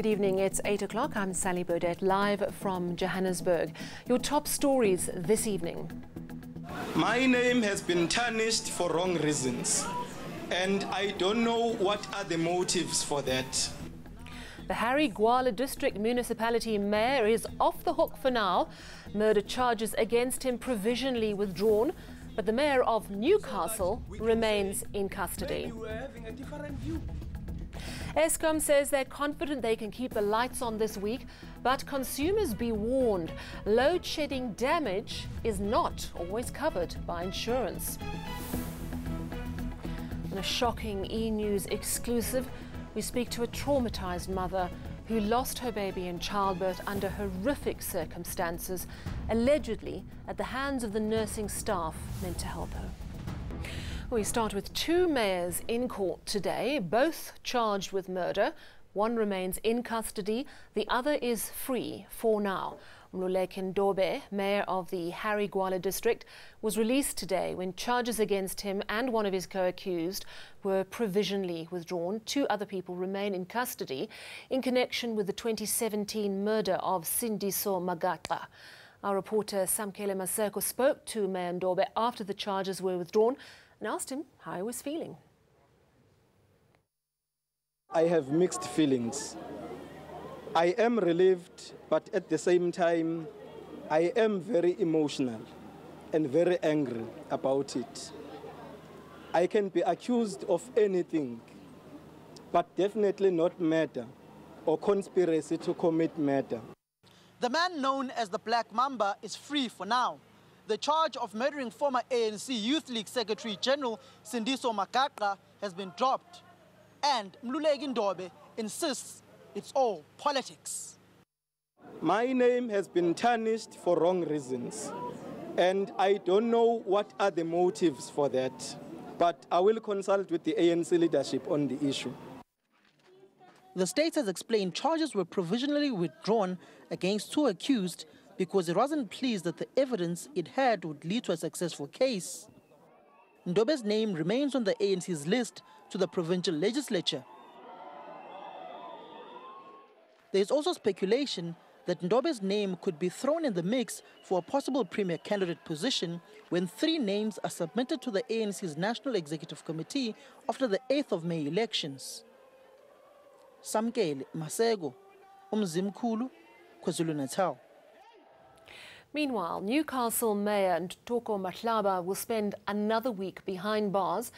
Good evening, it's 8 o'clock. I'm Sally Burdett, live from Johannesburg. Your top stories this evening. My name has been tarnished for wrong reasons, and I don't know what are the motives for that. The Harry Gwala District Municipality Mayor is off the hook for now. Murder charges against him provisionally withdrawn, but the Mayor of Newcastle remains in custody. Eskom says they're confident they can keep the lights on this week, but consumers be warned, load shedding damage is not always covered by insurance. In a shocking eNews exclusive, we speak to a traumatized mother who lost her baby in childbirth under horrific circumstances, allegedly at the hands of the nursing staff meant to help her. We start with two mayors in court today, both charged with murder. One remains in custody, the other is free for now. Mluleki Ndobe, mayor of the Harry Gwala district, was released today when charges against him and one of his co-accused were provisionally withdrawn. Two other people remain in custody in connection with the 2017 murder of Sindiso Magata. Our reporter Samkele Maseko spoke to Mayor Ndobe after the charges were withdrawn and asked him how he was feeling. I have mixed feelings. I am relieved, but at the same time, I am very emotional and very angry about it. I can be accused of anything, but definitely not murder or conspiracy to commit murder. The man known as the Black Mamba is free for now. The charge of murdering former ANC Youth League Secretary General Sindiso Magata has been dropped. And Mluleki Ndobe insists it's all politics. My name has been tarnished for wrong reasons, and I don't know what are the motives for that, but I will consult with the ANC leadership on the issue. The state has explained charges were provisionally withdrawn against two accused because it wasn't pleased that the evidence it had would lead to a successful case. Ndobe's name remains on the ANC's list to the provincial legislature. There is also speculation that Ndobe's name could be thrown in the mix for a possible premier candidate position when three names are submitted to the ANC's National Executive Committee after the 8th of May elections. Samkele Maseko, Umzimkhulu, KwaZulu-Natal. Meanwhile, Newcastle Mayor Ntoko Matlaba will spend another week behind bars.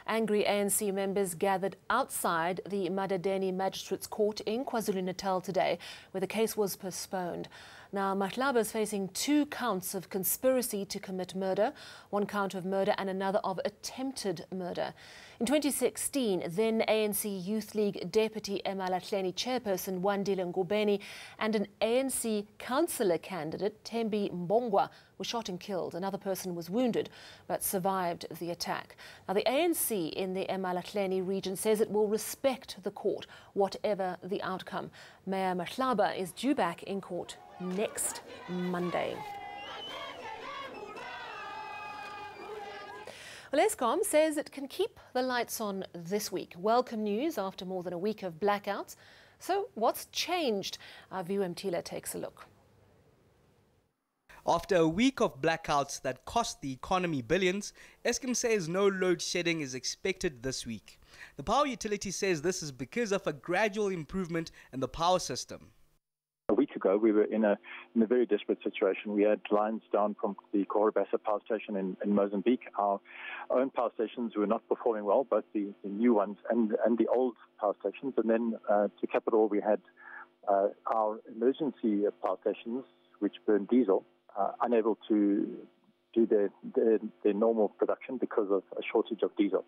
Angry ANC members gathered outside the Madadeni Magistrates Court in KwaZulu-Natal today, where the case was postponed. Now, Matlaba is facing 2 counts of conspiracy to commit murder, 1 count of murder and another of attempted murder. In 2016, then ANC Youth League Deputy eMalahleni Chairperson Wandile Ngubeni and an ANC councillor candidate, Thembi Mbongwa, were shot and killed. Another person was wounded but survived the attack. Now, the ANC in the eMalahleni region says it will respect the court, whatever the outcome. Mayor Matlaba is due back in court next Monday. Well, Eskom says it can keep the lights on this week. Welcome news after more than a week of blackouts. So what's changed? Our viewer Mtila takes a look. After a week of blackouts that cost the economy billions, Eskom says no load shedding is expected this week. The power utility says this is because of a gradual improvement in the power system. A week ago, we were in a very desperate situation. We had lines down from the Korobasa power station in Mozambique. Our own power stations were not performing well, both the new ones and the old power stations. And then to cap it all, we had our emergency power stations, which burn diesel, unable to do their normal production because of a shortage of diesel.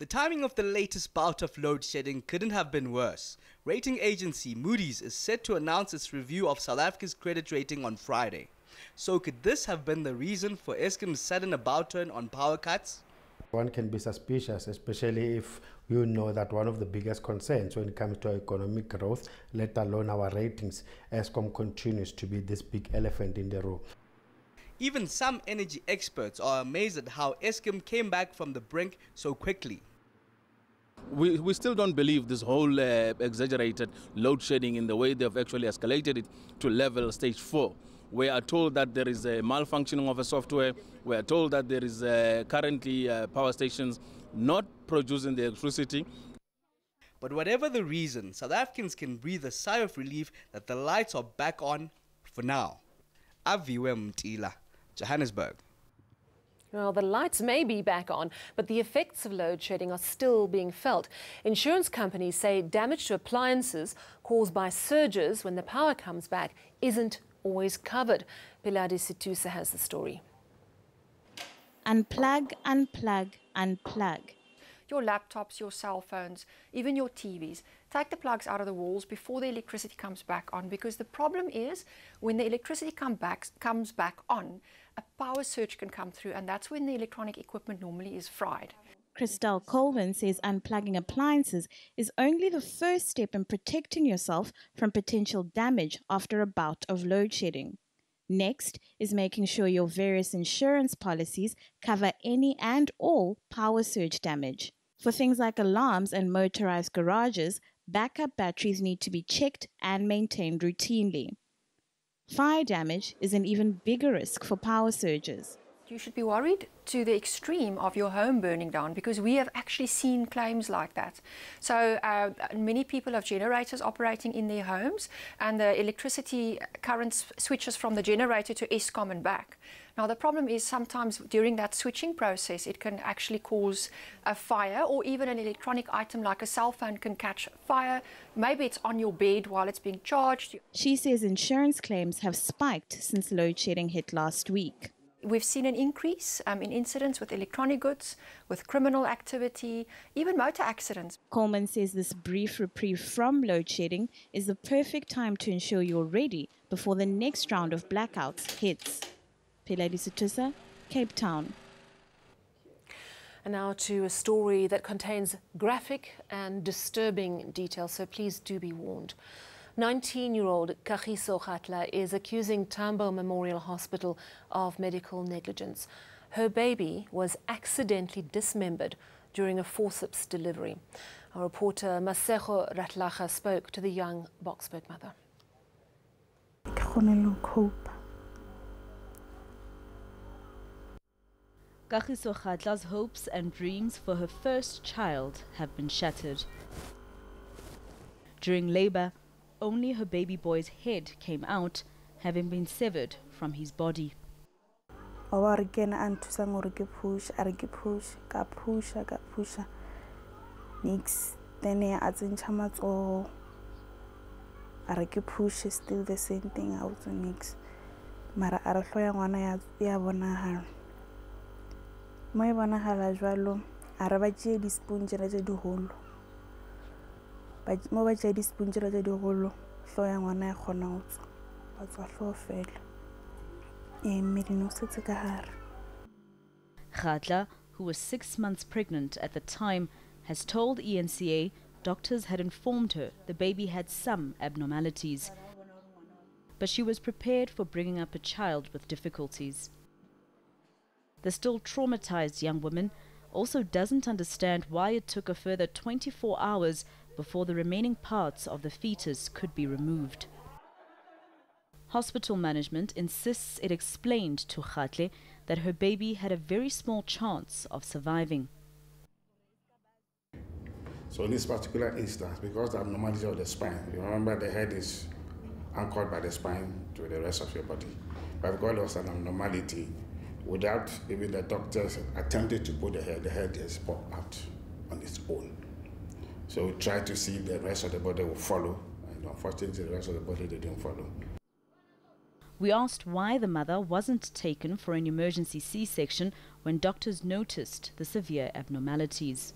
The timing of the latest bout of load shedding couldn't have been worse. Rating agency Moody's is set to announce its review of South Africa's credit rating on Friday. So could this have been the reason for Eskom's sudden about turn on power cuts? One can be suspicious, especially if you know that one of the biggest concerns when it comes to economic growth, let alone our ratings, Eskom continues to be this big elephant in the room. Even some energy experts are amazed at how Eskom came back from the brink so quickly. We still don't believe this whole exaggerated load shedding in the way they've actually escalated it to level stage 4. We are told that there is a malfunctioning of a software. We are told that there is currently power stations not producing the electricity. But whatever the reason, South Africans can breathe a sigh of relief that the lights are back on for now. Aviwe Mtila, Johannesburg. Well, the lights may be back on, but the effects of load shedding are still being felt. Insurance companies say damage to appliances caused by surges when the power comes back isn't always covered. Piladi Situsa has the story. Unplug, unplug, unplug. Your laptops, your cell phones, even your TVs. Take the plugs out of the walls before the electricity comes back on, because the problem is when the electricity comes back on, a power surge can come through, and that's when the electronic equipment normally is fried. Christelle Colvin says unplugging appliances is only the first step in protecting yourself from potential damage after a bout of load shedding. Next is making sure your various insurance policies cover any and all power surge damage. For things like alarms and motorized garages, backup batteries need to be checked and maintained routinely. Fire damage is an even bigger risk for power surges. You should be worried to the extreme of your home burning down, because we have actually seen claims like that. So many people have generators operating in their homes, and the electricity current switches from the generator to Eskom and back. Now the problem is sometimes during that switching process it can actually cause a fire, or even an electronic item like a cell phone can catch fire. Maybe it's on your bed while it's being charged. She says insurance claims have spiked since load shedding hit last week. We've seen an increase in incidents with electronic goods, with criminal activity, even motor accidents. Coleman says this brief reprieve from load shedding is the perfect time to ensure you're ready before the next round of blackouts hits. Piladi Situsa, Cape Town. And now to a story that contains graphic and disturbing details, so please do be warned. 19-year-old Kagiso Gatla is accusing Tambo Memorial Hospital of medical negligence. Her baby was accidentally dismembered during a forceps delivery. Our reporter Masego Ratlaga spoke to the young Boksburg mother. Kagiso Gatla's hopes and dreams for her first child have been shattered. During labor, only her baby boy's head came out, having been severed from his body. Nix, then push is still the same thing out nix. Mara arahloya ngwana ya bonahala. Mo e bonahala jwalo, ara ba tšee dispunjela tše digolo. Mo ba tšea dispunjela tše digolo, hlogo ya ngwana ya kgona go tswa. Ba tswa hlogo fela. Mmele o setse ka hare. Gatla, who was 6 months pregnant at the time, has told ENCA doctors had informed her the baby had some abnormalities. But she was prepared for bringing up a child with difficulties. The still traumatized young woman also doesn't understand why it took a further 24 hours before the remaining parts of the fetus could be removed. Hospital management insists it explained to Gatla that her baby had a very small chance of surviving. So in this particular instance, because the abnormality of the spine, you remember the head is anchored by the spine to the rest of your body. But because there was an abnormality, without even the doctors attempted to put the head just popped out on its own. So we tried to see if the rest of the body would follow, and unfortunately the rest of the body didn't follow. We asked why the mother wasn't taken for an emergency C-section when doctors noticed the severe abnormalities.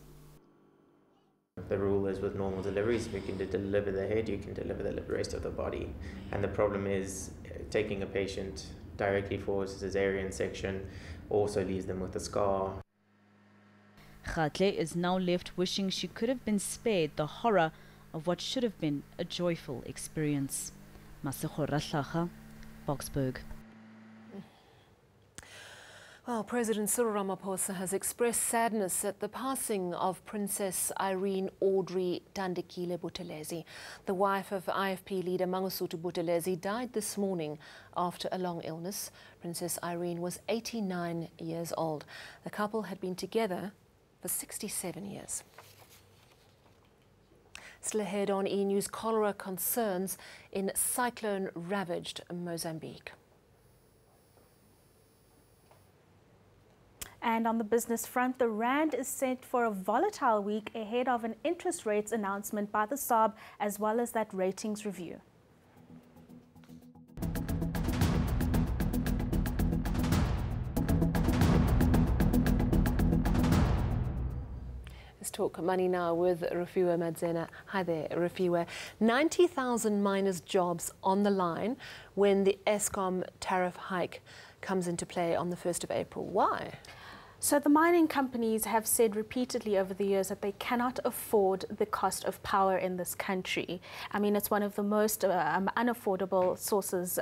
The rule is with normal deliveries, if you can deliver the head, you can deliver the rest of the body. And the problem is taking a patient directly for a cesarean section also leaves them with a scar. Gatla is now left wishing she could have been spared the horror of what should have been a joyful experience. Masego Ratlaga, Boksburg. Well, President Cyril Ramaphosa has expressed sadness at the passing of Princess Irene Audrey Thandekile Buthelezi. The wife of IFP leader Mangosuthu Buthelezi died this morning after a long illness. Princess Irene was 89 years old. The couple had been together for 67 years. Still ahead on eNews, cholera concerns in cyclone-ravaged Mozambique. And on the business front, the rand is set for a volatile week ahead of an interest rates announcement by the SARB, as well as that ratings review. Let's talk money now with Refiwe Madzena. Hi there, Refiwe. 90,000 miners' jobs on the line when the Eskom tariff hike comes into play on the 1st of April. Why? So the mining companies have said repeatedly over the years that they cannot afford the cost of power in this country. I mean, it's one of the most unaffordable sources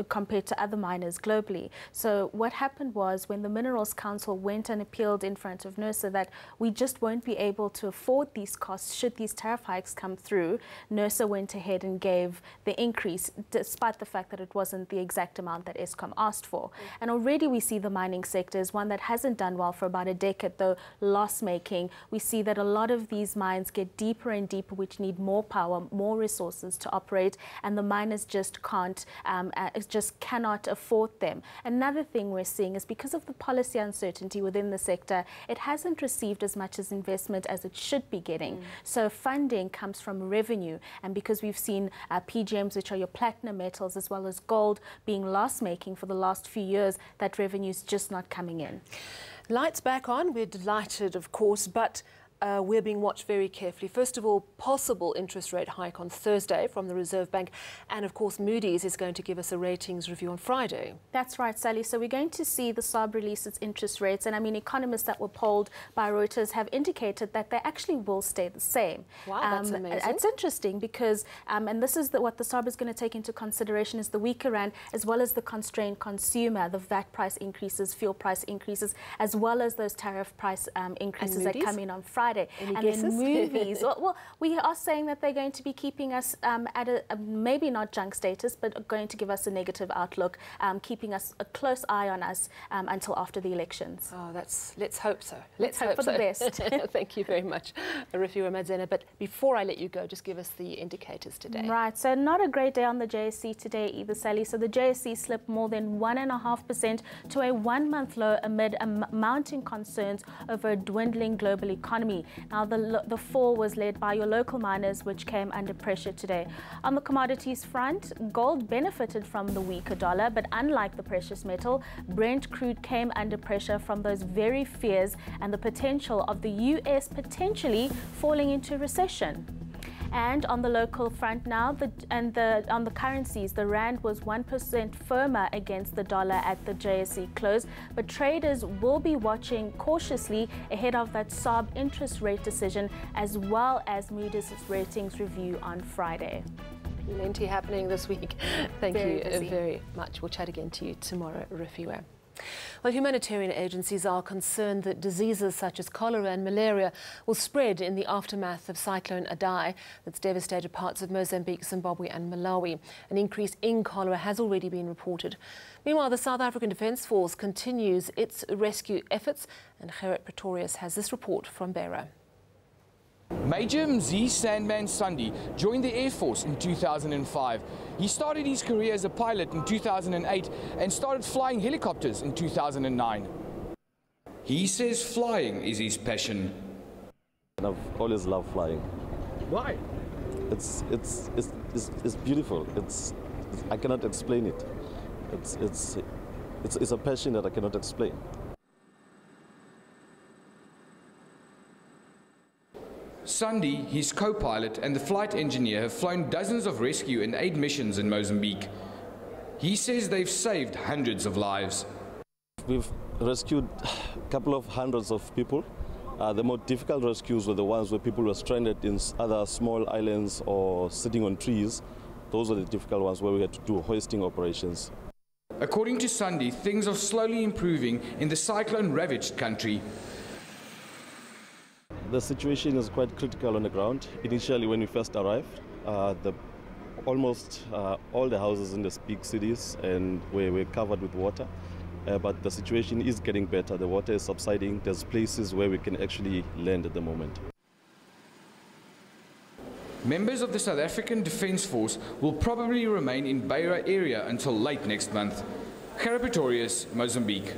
compared to other miners globally. So what happened was when the Minerals Council went and appealed in front of NERSA that we just won't be able to afford these costs should these tariff hikes come through, NERSA went ahead and gave the increase despite the fact that it wasn't the exact amount that Eskom asked for. And already we see the mining sector is one that hasn't done well for about a decade, though loss-making. We see that a lot of these mines get deeper and deeper, which need more power, more resources to operate, and the miners just can't, just cannot afford them. Another thing we're seeing is because of the policy uncertainty within the sector, it hasn't received as much as investment as it should be getting. So funding comes from revenue, and because we've seen PGMs, which are your platinum metals, as well as gold, being loss-making for the last few years, that revenue is just not coming in. Lights back on. We're delighted, of course, but we're being watched very carefully. First of all, possible interest rate hike on Thursday from the Reserve Bank. And of course, Moody's is going to give us a ratings review on Friday. That's right, Sally. So we're going to see the SARB release its interest rates. And I mean, economists that were polled by Reuters have indicated that they actually will stay the same. Wow, that's amazing. It's interesting because, and this is what the SARB is going to take into consideration, is the weaker rand, as well as the constrained consumer, the VAT price increases, fuel price increases, as well as those tariff price increases that come in on Friday. Any and guesses? then movies. well, we are saying that they're going to be keeping us at a maybe not junk status, but going to give us a negative outlook, keeping us a close eye on us until after the elections. Oh, let's hope so. Let's hope for the best. Thank you very much, Refiwe Madzena. But before I let you go, just give us the indicators today. Right. So not a great day on the JSE today either, Sally. So the JSE slipped more than 1.5% to a one-month low amid mounting concerns over a dwindling global economy. Now, the fall was led by your local miners, which came under pressure today. On the commodities front, gold benefited from the weaker dollar, but unlike the precious metal, Brent crude came under pressure from those very fears and the potential of the US potentially falling into recession. And on the local front now, on the currencies, the rand was 1% firmer against the dollar at the JSE close, but traders will be watching cautiously ahead of that SARB interest rate decision, as well as Moody's ratings review on Friday. Plenty happening this week. Thank you busy. very much. We'll chat again to you tomorrow, Refiwe. Well, humanitarian agencies are concerned that diseases such as cholera and malaria will spread in the aftermath of Cyclone Idai that's devastated parts of Mozambique, Zimbabwe and Malawi. An increase in cholera has already been reported. Meanwhile, the South African Defence Force continues its rescue efforts, and Gerrit Pretorius has this report from Beira. Major Mzi Sandman Sandi joined the Air Force in 2005. He started his career as a pilot in 2008 and started flying helicopters in 2009. He says flying is his passion. I've always loved flying. Why? It's beautiful. I cannot explain it. It's a passion that I cannot explain. Sandi, his co-pilot and the flight engineer have flown dozens of rescue and aid missions in Mozambique. He says they've saved hundreds of lives. We've rescued a couple of hundreds of people. The more difficult rescues were the ones where people were stranded in other small islands or sitting on trees. Those are the difficult ones where we had to do hoisting operations. According to Sunday, things are slowly improving in the cyclone-ravaged country. The situation is quite critical on the ground. Initially, when we first arrived, almost all the houses in the big cities and were covered with water. But the situation is getting better. The water is subsiding. There's places where we can actually land at the moment. Members of the South African Defence Force will probably remain in Beira area until late next month. Gerrit Pretorius, Mozambique.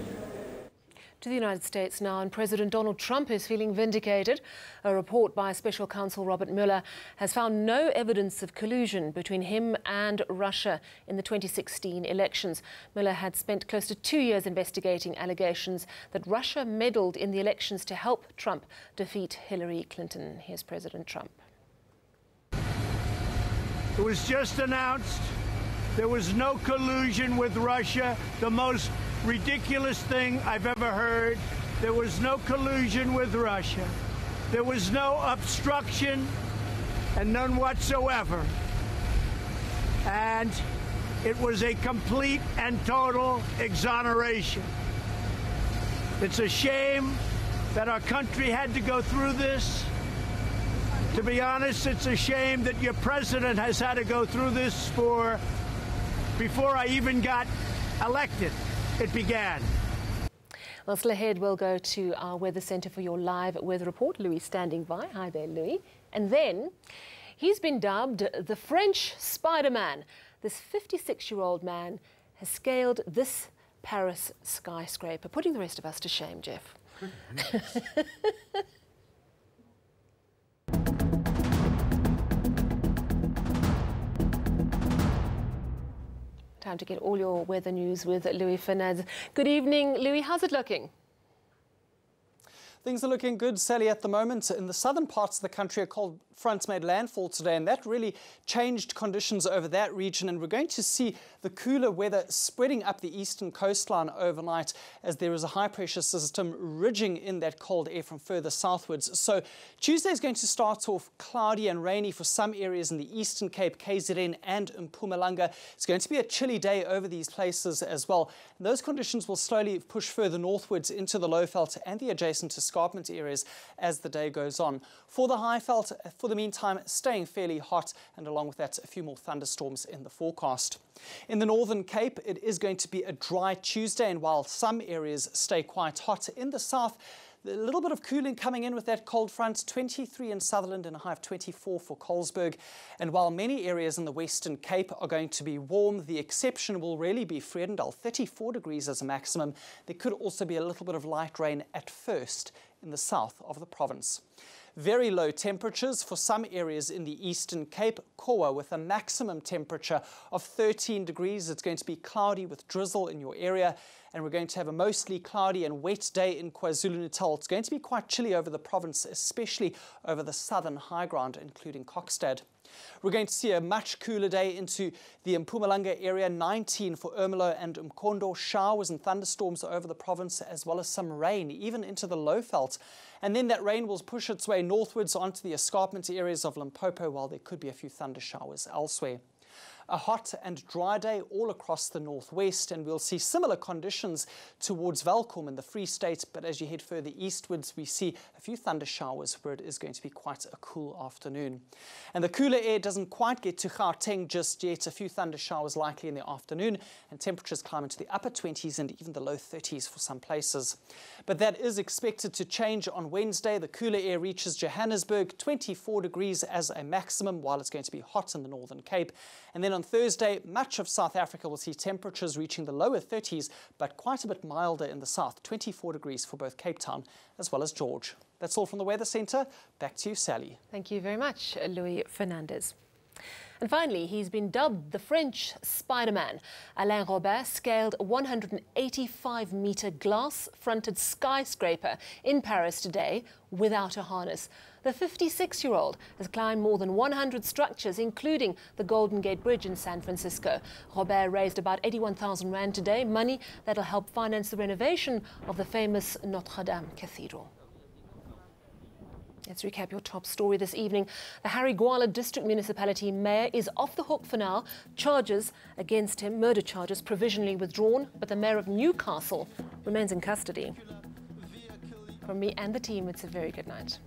To the United States now, and President Donald Trump is feeling vindicated. A report by Special Counsel Robert Mueller has found no evidence of collusion between him and Russia in the 2016 elections. Mueller had spent close to 2 years investigating allegations that Russia meddled in the elections to help Trump defeat Hillary Clinton. Here's President Trump. It was just announced there was no collusion with Russia, the most ridiculous thing I've ever heard. There was no collusion with Russia. There was no obstruction and none whatsoever. And it was a complete and total exoneration. It's a shame that our country had to go through this. To be honest, it's a shame that your president has had to go through this before I even got elected. It began. Well, still ahead, we'll go to our Weather Centre for your live weather report. Louis standing by. Hi there, Louis. And then he's been dubbed the French Spider-Man. This 56-year-old man has scaled this Paris skyscraper, putting the rest of us to shame, Jeff. Time to get all your weather news with Louis Fernandez. Good evening, Louis. How's it looking? Things are looking good, Sally, at the moment. In the southern parts of the country, a cold front made landfall today, and that really changed conditions over that region. And we're going to see the cooler weather spreading up the eastern coastline overnight as there is a high-pressure system ridging in that cold air from further southwards. So Tuesday is going to start off cloudy and rainy for some areas in the Eastern Cape, KZN and Mpumalanga. It's going to be a chilly day over these places as well. And those conditions will slowly push further northwards into the Lowveld and the adjacent escarpment areas as the day goes on. For the Highveld, for the meantime, staying fairly hot, and along with that, a few more thunderstorms in the forecast. In the Northern Cape, it is going to be a dry Tuesday, and while some areas stay quite hot, in the south, a little bit of cooling coming in with that cold front, 23 in Sutherland and a high of 24 for Colesberg. And while many areas in the Western Cape are going to be warm, the exception will really be Vredendal, 34 degrees as a maximum. There could also be a little bit of light rain at first in the south of the province. Very low temperatures for some areas in the Eastern Cape, Kowa with a maximum temperature of 13 degrees. It's going to be cloudy with drizzle in your area, and we're going to have a mostly cloudy and wet day in KwaZulu-Natal. It's going to be quite chilly over the province, especially over the southern high ground, including Kokstad. We're going to see a much cooler day into the Mpumalanga area, 19 for Ermelo and Mkondo, showers and thunderstorms over the province, as well as some rain, even into the Lowveld. And then that rain will push its way northwards onto the escarpment areas of Limpopo, while there could be a few thunder showers elsewhere. A hot and dry day all across the northwest, and we'll see similar conditions towards Welkom in the Free State, but as you head further eastwards, we see a few thunder showers where it is going to be quite a cool afternoon. And the cooler air doesn't quite get to Gauteng just yet. A few thunder showers likely in the afternoon, and temperatures climb into the upper 20s and even the low 30s for some places. But that is expected to change on Wednesday. The cooler air reaches Johannesburg, 24 degrees as a maximum, while it's going to be hot in the Northern Cape. And then on Thursday, much of South Africa will see temperatures reaching the lower 30s, but quite a bit milder in the south, 24 degrees for both Cape Town as well as George. That's all from the Weather Centre. Back to you, Sally. Thank you very much, Louis Fernandez. And finally, he's been dubbed the French Spider-Man. Alain Robert scaled a 185-metre glass-fronted skyscraper in Paris today without a harness. The 56-year-old has climbed more than 100 structures, including the Golden Gate Bridge in San Francisco. Robert raised about 81,000 rand today, money that'll help finance the renovation of the famous Notre Dame Cathedral. Let's recap your top story this evening. The Harry Gwala District Municipality Mayor is off the hook for now. Charges against him, murder charges, provisionally withdrawn, but the Mayor of Newcastle remains in custody. From me and the team, it's a very good night.